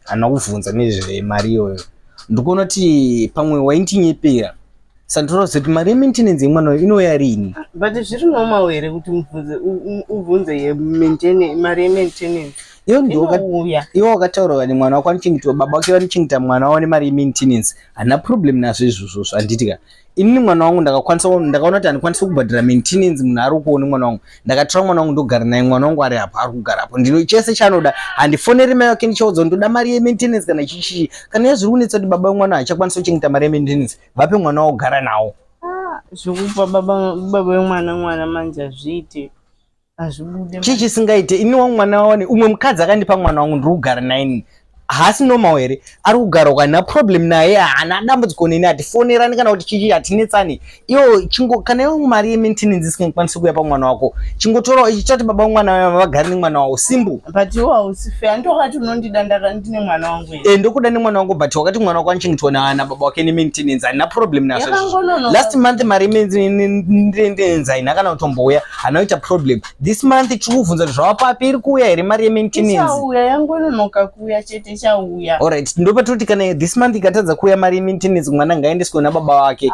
ana kuvunza nezvemari iyoyo. Ndikuona kuti pamwe waindinyepera. Sandoro zoti mari maintenance yemwana inouya rini? But zviri normal here kuti uvunze mari maintenance. Iwo wakataura kuti mwana wako anochengeta baba wake vanochengeta mwana wao nemari maintenance. Hana problem nazvo izvozvo zvanditika. Ini mwana wangu ndakaona kuti andikwanisa kubhadhara maintenance munhu ari kuona mwana wangu. Ndakatora mwana wangu ndogara naye, mwana wangu ari apa ari kugara apo. Ndino chese chanoda handifoneri mai wake ndichaudza ndoda mari yemaintenance kana chichi. Kana zviri kunetsa kuti baba mwana achakwanisa kuchengeta mari yemaintenance, vape mwana wao gara nawo. Zvikupa baba wemwana manje azviite. Azvibude. Chichi singaite ini wangu mwana waone umwe mukadzi akandipa mwana wangu ndiri kugara naye. Hasi normal here ari kugara kana problem naye hana dambudziko neni atifonerani kana kuti chichi atinetsani iwo chingo kana iwo mari yemaintenance isingakwanisi kuya pamwana wako chingotora ichitati baba wemwana vagari nemwana wawo simple. But iwo hausife andokati unondida ndine mwana wangu ndokuda nemwana wangu but wakati mwana wako anochengetwa na baba wake nemaintenance hana problem nazvo. Last month mari yemaintenance haina kana kutombouya hanaita problem. This month tiri kuvunza kuti zvavapapi iri kuuya here mari yemaintenance? Ichauya yangononoka kuuya chete. Alright, ndopatoti kana this month ikatadza kuuya mari yemaintenance mwana ngaendeswe na baba wake.